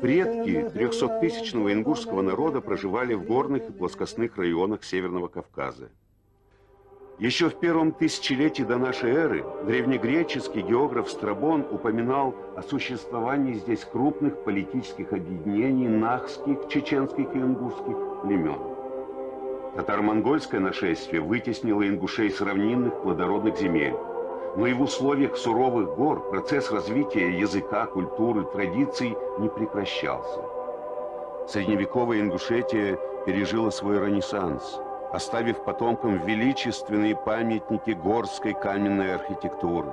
Предки 300-тысячного ингушского народа проживали в горных и плоскостных районах Северного Кавказа. Еще в первом тысячелетии до нашей эры древнегреческий географ Страбон упоминал о существовании здесь крупных политических объединений нахских, чеченских и ингушских племен. Татаро-монгольское нашествие вытеснило ингушей с равнинных плодородных земель. Но и в условиях суровых гор процесс развития языка, культуры, традиций не прекращался. Средневековая Ингушетия пережила свой ренессанс, оставив потомкам величественные памятники горской каменной архитектуры.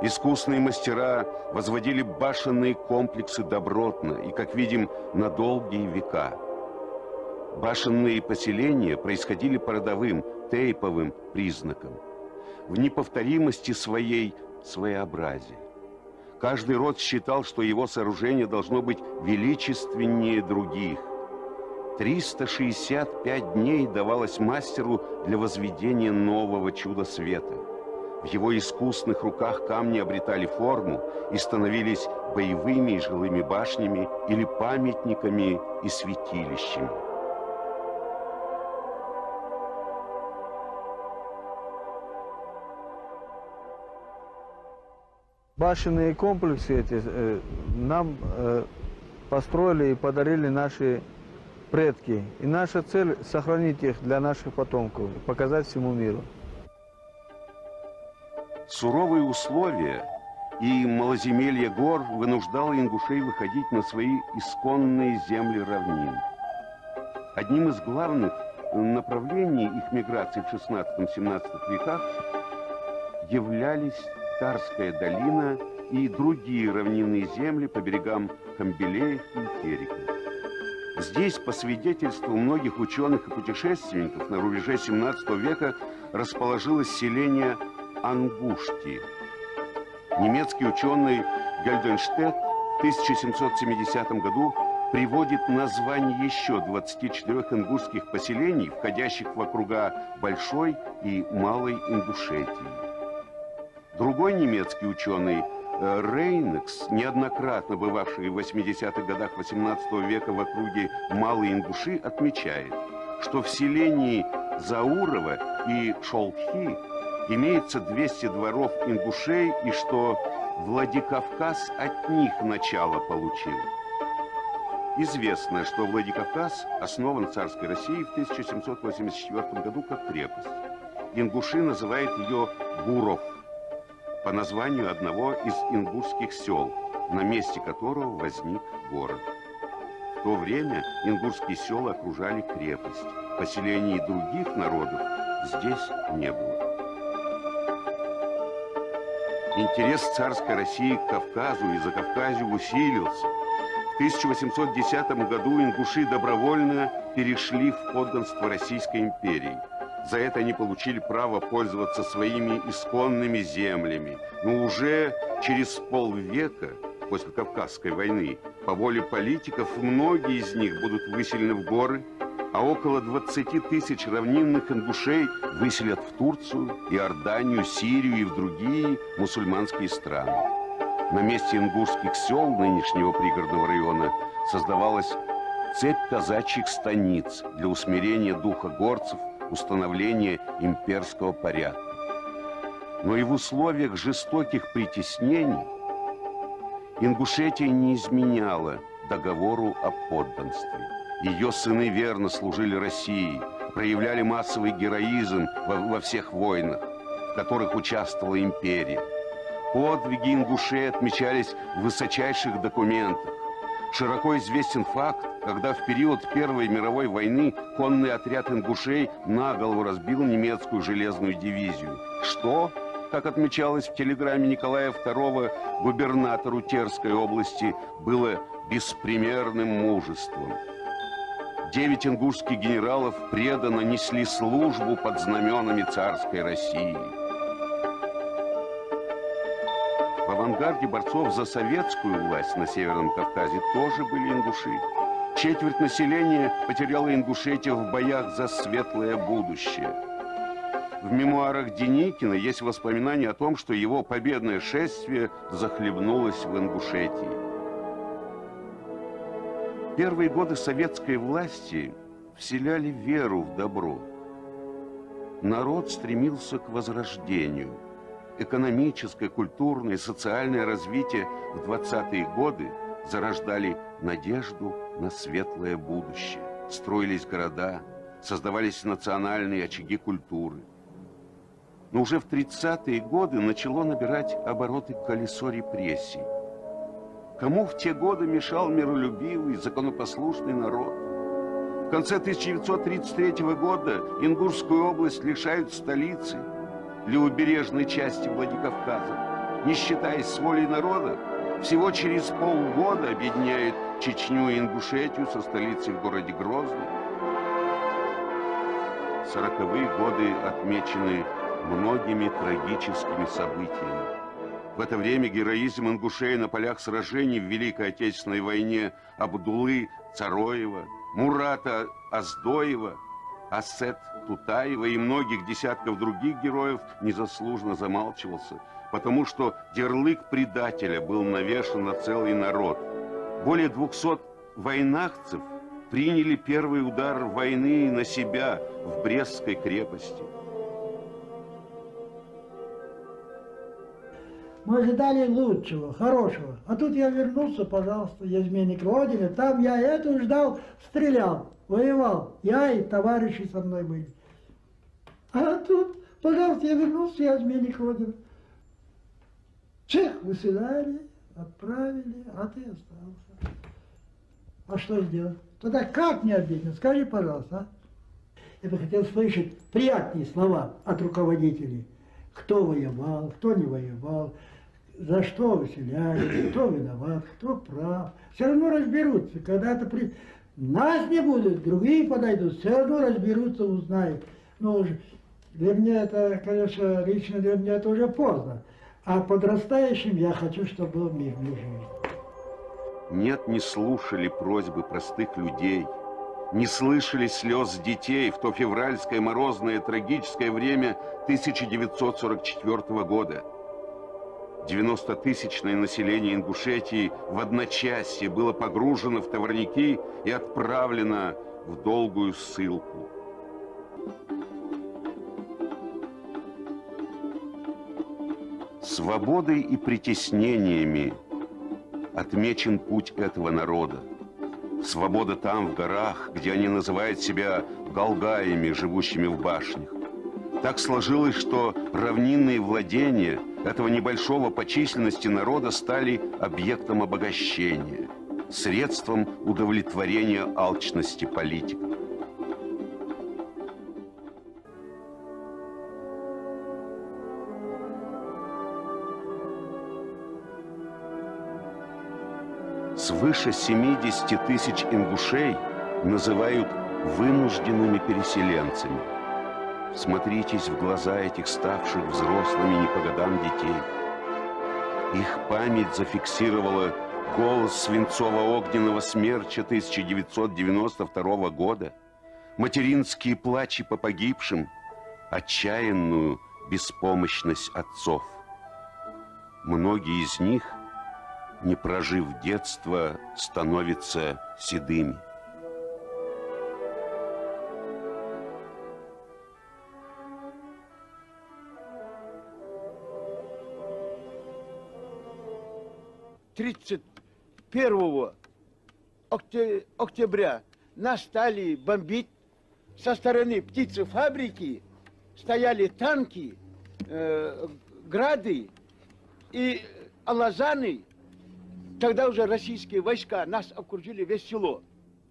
Искусные мастера возводили башенные комплексы добротно и, как видим, на долгие века. Башенные поселения происходили по родовым, тейповым признакам. В неповторимости своей своеобразия. Каждый род считал, что его сооружение должно быть величественнее других. 365 дней давалось мастеру для возведения нового чуда света. В его искусных руках камни обретали форму и становились боевыми и жилыми башнями или памятниками и святилищами. Башенные комплексы эти нам построили и подарили наши предки. И наша цель – сохранить их для наших потомков, показать всему миру. Суровые условия и малоземелье гор вынуждало ингушей выходить на свои исконные земли равнин. Одним из главных направлений их миграции в XVI-XVII веках являлись Тарская долина и другие равнинные земли по берегам Камбелеевки и Терека. Здесь, по свидетельству многих ученых и путешественников, на рубеже XVII века расположилось селение Ангушти. Немецкий ученый Гельденштедт в 1770 году приводит название еще 24 ингушских поселений, входящих в округа Большой и Малой Ингушетии. Другой немецкий ученый Рейнекс, неоднократно бывавший в 80-х годах XVIII века в округе Малой Ингуши, отмечает, что в селении Заурово и Шолтхи имеется 200 дворов ингушей и что Владикавказ от них начало получил. Известно, что Владикавказ основан царской Россией в 1784 году как крепость. Ингуши называют ее Буров, по названию одного из ингушских сел, на месте которого возник город. В то время ингушские села окружали крепость. Поселений других народов здесь не было. Интерес царской России к Кавказу и Закавказью усилился. В 1810 году ингуши добровольно перешли в подданство Российской империи. За это они получили право пользоваться своими исконными землями. Но уже через полвека после Кавказской войны по воле политиков многие из них будут выселены в горы, а около 20 тысяч равнинных ингушей выселят в Турцию, Иорданию, Сирию и в другие мусульманские страны. На месте ингушских сел нынешнего пригородного района создавалась цепь казачьих станиц для усмирения духа горцев, установления имперского порядка. Но и в условиях жестоких притеснений Ингушетия не изменяла договору о подданстве. Ее сыны верно служили России, проявляли массовый героизм во всех войнах, в которых участвовала империя. Подвиги ингушей отмечались в высочайших документах. Широко известен факт, когда в период Первой мировой войны конный отряд ингушей наголову разбил немецкую железную дивизию. Что, как отмечалось в телеграмме Николая II губернатору Терской области, было беспримерным мужеством. 9 ингушских генералов преданно несли службу под знаменами царской России. В авангарде борцов за советскую власть на Северном Кавказе тоже были ингуши. Четверть населения потеряла Ингушетию в боях за светлое будущее. В мемуарах Деникина есть воспоминания о том, что его победное шествие захлебнулось в Ингушетии. Первые годы советской власти вселяли веру в добро. Народ стремился к возрождению. Экономическое, культурное, социальное развитие в 20-е годы зарождали надежду на светлое будущее. Строились города, создавались национальные очаги культуры. Но уже в 30-е годы начало набирать обороты колесо репрессий. Кому в те годы мешал миролюбивый, законопослушный народ? В конце 1933 года Ингушскую область лишают столицы левобережной части Владикавказа. Не считаясь с волей народа, всего через полгода объединяют Чечню и Ингушетию со столицей в городе Грозный. 40-е годы отмечены многими трагическими событиями. В это время героизм ингушей на полях сражений в Великой Отечественной войне Абдулы Цароева, Мурата Аздоева, Асет Тутаева и многих десятков других героев незаслуженно замалчивался, потому что ярлык предателя был навешан на целый народ. Более 200 войнахцев приняли первый удар войны на себя в Брестской крепости. Мы ожидали лучшего, хорошего. А тут я вернулся, пожалуйста, я изменник Родины. Там я эту ждал, стрелял, воевал. Я и товарищи со мной были. А тут, пожалуйста, я вернулся, я изменник Родины. Чех выселяли, отправили, а ты остался. А что сделать? Тогда как мне обидно? Скажи, пожалуйста. А? Я бы хотел слышать приятные слова от руководителей. Кто воевал, кто не воевал, за что выселяли, кто виноват, кто прав. Все равно разберутся. Когда-то нас не будут, другие подойдут, все равно разберутся, узнают. Но для меня это, конечно, лично для меня это уже поздно. А подрастающим я хочу, чтобы был мирный жизнь. Нет, не слушали просьбы простых людей, не слышали слез детей в то февральское морозное трагическое время 1944 года. 90-тысячное население Ингушетии в одночасье было погружено в товарники и отправлено в долгую ссылку. Свободой и притеснениями отмечен путь этого народа. Свобода там, в горах, где они называют себя галгаями, живущими в башнях. Так сложилось, что равнинные владения этого небольшого по численности народа стали объектом обогащения, средством удовлетворения алчности политиков. Свыше 70 тысяч ингушей называют вынужденными переселенцами. Смотритесь в глаза этих ставших взрослыми не по годам детей. Их память зафиксировала голос свинцово-огненного смерча 1992 года, материнские плачи по погибшим, отчаянную беспомощность отцов. Многие из них, не прожив детства, становятся седыми. «31 октября нас стали бомбить со стороны птицефабрики, стояли танки, грады и алазаны. Тогда уже российские войска нас окружили весь село.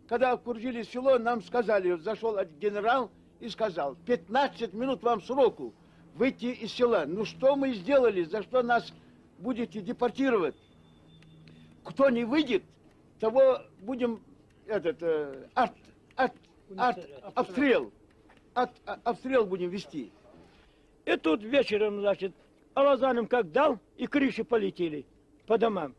Когда окружили село, нам сказали, зашел один генерал и сказал: 15 минут вам сроку выйти из села. Ну что мы сделали, за что нас будете депортировать? Кто не выйдет, того будем обстрел будем вести. И тут вечером, значит, алазанам как дал, и крыши полетели по домам.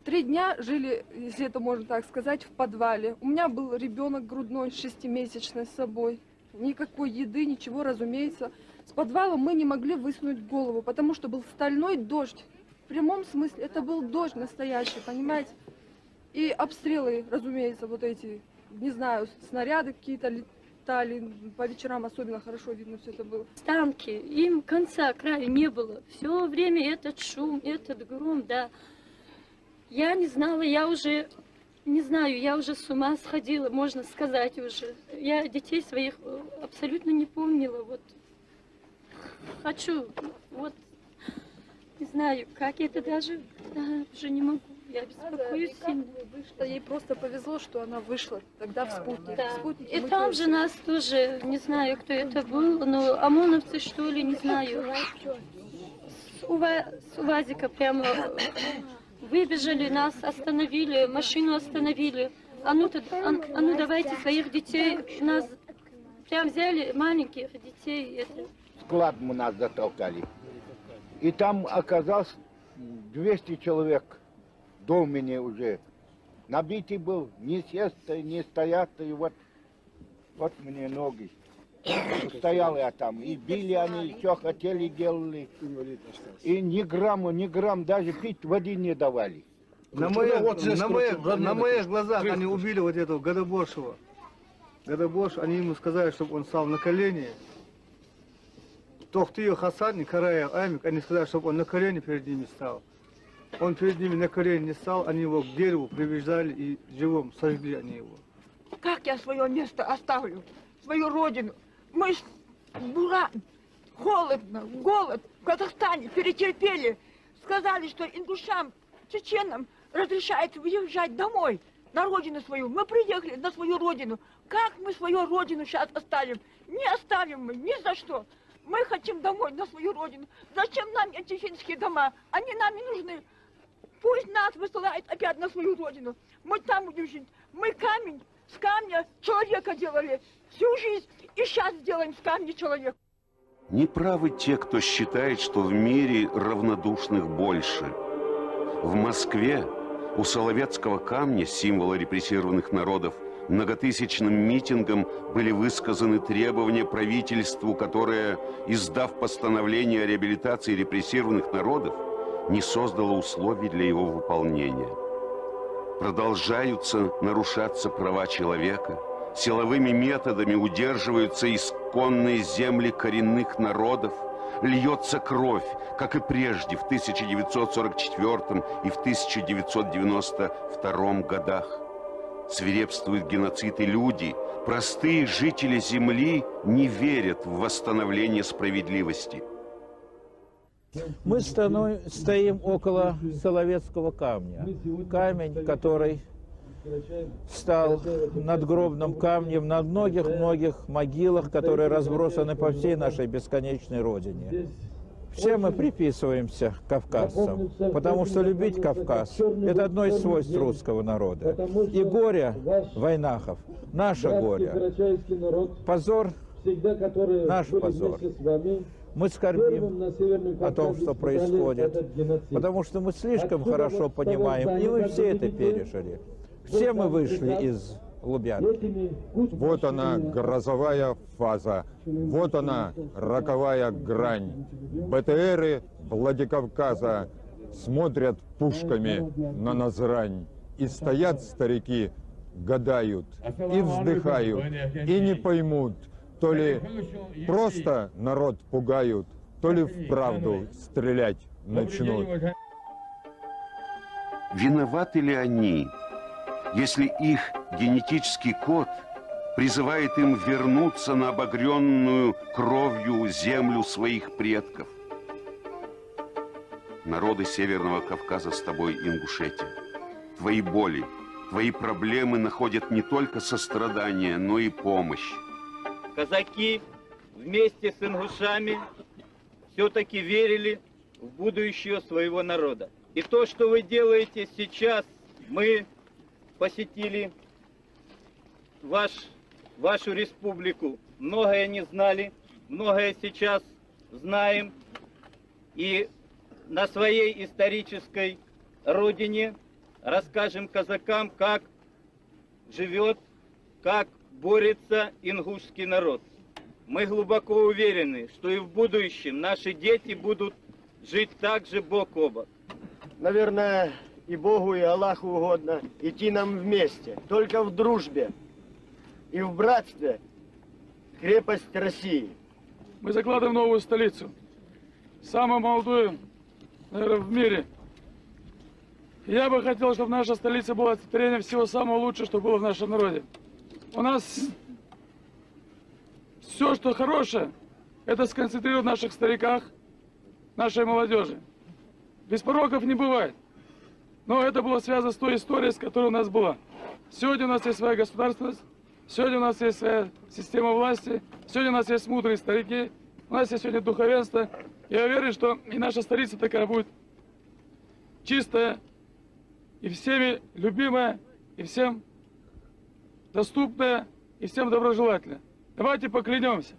3 дня жили, если это можно так сказать, в подвале. У меня был ребенок грудной, 6-месячный с собой. Никакой еды, ничего, разумеется. С подвала мы не могли высунуть голову, потому что был стальной дождь. В прямом смысле это был дождь настоящий, понимаете? И обстрелы, разумеется, вот эти, не знаю, снаряды какие-то летали. По вечерам особенно хорошо видно все это было. Танки, им конца, края не было. Все время этот шум, этот гром, да. Я не знала, я уже, не знаю, я уже с ума сходила, можно сказать уже. Я детей своих абсолютно не помнила. Вот хочу, вот, не знаю, как это даже, да, уже не могу. Я беспокоюсь сильно. Ей просто повезло, что она вышла тогда в «Спутник». Да. В «Спутнике» И мы там тоже же нас тоже, не знаю, кто это был, но ОМОНовцы, что ли, не знаю. С УАЗика прямо выбежали, нас остановили, машину остановили. А ну давайте своих детей, нас прям взяли, маленьких детей. Это. Склад мы нас затолкали. И там оказалось 200 человек. До меня уже набитый был, не сесть, не стоять, и вот мне ноги. Стоял я там, и били они, все хотели, делали. И ни грамм даже пить воды не давали. На моих глазах они убили вот этого Гадабошева. Гадабош, они ему сказали, чтобы он стал на колени. Тохтио Хасан и Карая Амик, они сказали, чтобы он на колени перед ними стал. Он перед ними на колени не стал, они его к дереву привязали и живым сожгли они его. Как я свое место оставлю, свою родину? Мы ж холодно, голод в Казахстане перетерпели. Сказали, что ингушам, чеченам разрешается выезжать домой, на родину свою. Мы приехали на свою родину. Как мы свою родину сейчас оставим? Не оставим мы ни за что. Мы хотим домой, на свою родину. Зачем нам эти финские дома? Они нам не нужны. Пусть нас высылают опять на свою родину. Мы там будем жить. Мы камень, с камня человека делали всю жизнь. И сейчас сделаем с камня человека. Неправы те, кто считает, что в мире равнодушных больше. В Москве у Соловецкого камня, символа репрессированных народов, многотысячным митингом были высказаны требования правительству, которое, издав постановление о реабилитации репрессированных народов, не создало условий для его выполнения. Продолжаются нарушаться права человека, силовыми методами удерживаются исконные земли коренных народов, льется кровь, как и прежде, в 1944 и в 1992 годах. Свирепствует геноцид, и люди, простые жители земли, не верят в восстановление справедливости. Мы стоим около Соловецкого камня. Камень, который стал надгробным камнем на многих-многих могилах, которые разбросаны по всей нашей бесконечной родине. Все мы приписываемся кавказцам, потому что любить Кавказ – это одно из свойств русского народа. И горе войнахов – наше горе. Позор – наш позор. Мы скорбим о том, что происходит, потому что мы слишком хорошо понимаем, и вы все это пережили. Все мы вышли из Лубянки. Вот она, грозовая фаза, вот она, роковая грань. БТРы Владикавказа смотрят пушками на Назрань. И стоят старики, гадают, и вздыхают, и не поймут, то ли просто народ пугают, то ли вправду стрелять начнут. Виноваты ли они, если их генетический код призывает им вернуться на обогренную кровью землю своих предков? Народы Северного Кавказа с тобой, Ингушетия. Твои боли, твои проблемы находят не только сострадание, но и помощь. Казаки вместе с ингушами все-таки верили в будущее своего народа. И то, что вы делаете сейчас, мы посетили вашу республику. Многое не знали, многое сейчас знаем. И на своей исторической родине расскажем казакам, как живет, как борется ингушский народ. Мы глубоко уверены, что и в будущем наши дети будут жить так же бок о бок. Наверное, и Богу, и Аллаху угодно идти нам вместе, только в дружбе и в братстве крепость России. Мы закладываем новую столицу, самую молодую, наверное, в мире. Я бы хотел, чтобы наша столица была олицетворением всего самого лучшего, что было в нашем народе. У нас все, что хорошее, это сконцентрировано в наших стариках, нашей молодежи. Без пороков не бывает. Но это было связано с той историей, с которой у нас была. Сегодня у нас есть своя государственность, сегодня у нас есть своя система власти, сегодня у нас есть мудрые старики, у нас есть сегодня духовенство. Я уверен, что и наша столица такая будет чистая, и всеми любимая, и всем доступная, и всем доброжелательная. Давайте поклянемся,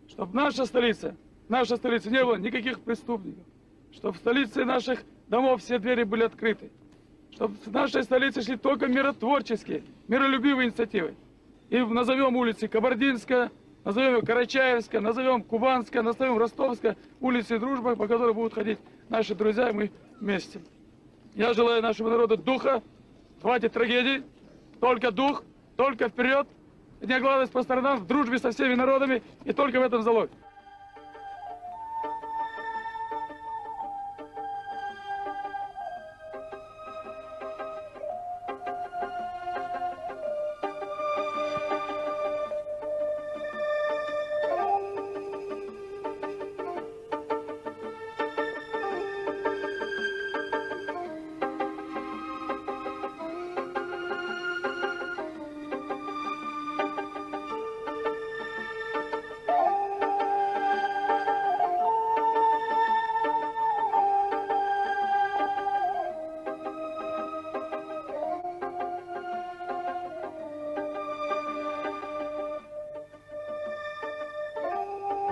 чтобы наша столице не было никаких преступников, чтобы в столице наших домов все двери были открыты, чтобы в нашей столице шли только миротворческие, миролюбивые инициативы. И назовем улицы Кабардинская, назовем ее Карачаевская, назовем Кубанская, назовем Ростовская, улицы Дружбы, по которой будут ходить наши друзья, и мы вместе. Я желаю нашему народу духа, хватит трагедий, только дух, только вперед, не оглядываясь по сторонам, в дружбе со всеми народами, и только в этом залог.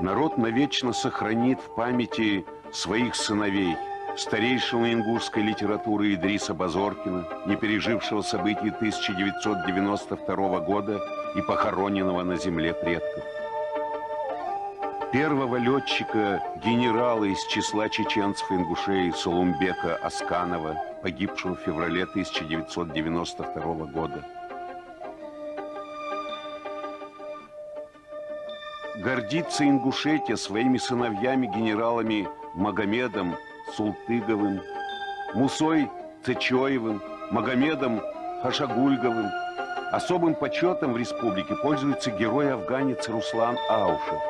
Народ навечно сохранит в памяти своих сыновей, старейшего ингушской литературы Идриса Базоркина, не пережившего событий 1992 года и похороненного на земле предков. Первого летчика, генерала из числа чеченцев-ингушей Солумбека Асканова, погибшего в феврале 1992 года. Гордится Ингушетия своими сыновьями-генералами Магомедом Султыговым, Мусой Цечоевым, Магомедом Хашагульговым. Особым почетом в республике пользуется герой-афганец Руслан Аушев.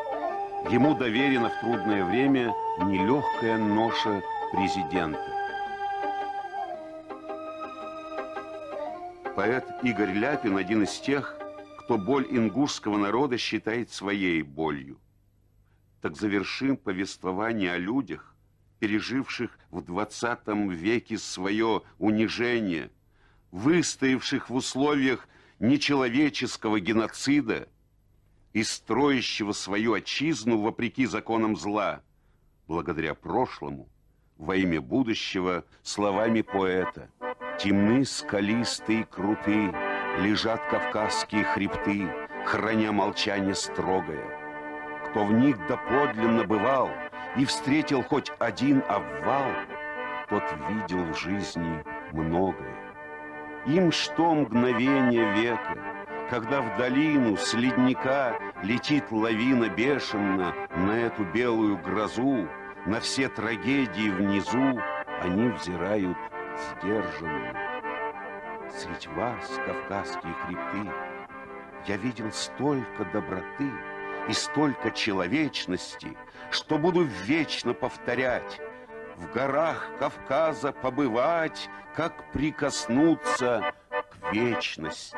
Ему доверена в трудное время нелегкая ноша президента. Поэт Игорь Ляпин – один из тех, кто боль ингушского народа считает своей болью. Так завершим повествование о людях, переживших в 20 веке свое унижение, выстоявших в условиях нечеловеческого геноцида и строящего свою отчизну вопреки законам зла, благодаря прошлому, во имя будущего, словами поэта. Темны, скалистые и крутые лежат кавказские хребты, храня молчание строгое. Кто в них доподлинно бывал и встретил хоть один обвал, тот видел в жизни многое. Им что мгновение века, когда в долину с ледника летит лавина бешено на эту белую грозу, на все трагедии внизу они взирают сдержанно. Средь вас, кавказские хребты, я видел столько доброты и столько человечности, что буду вечно повторять: в горах Кавказа побывать, как прикоснуться к вечности.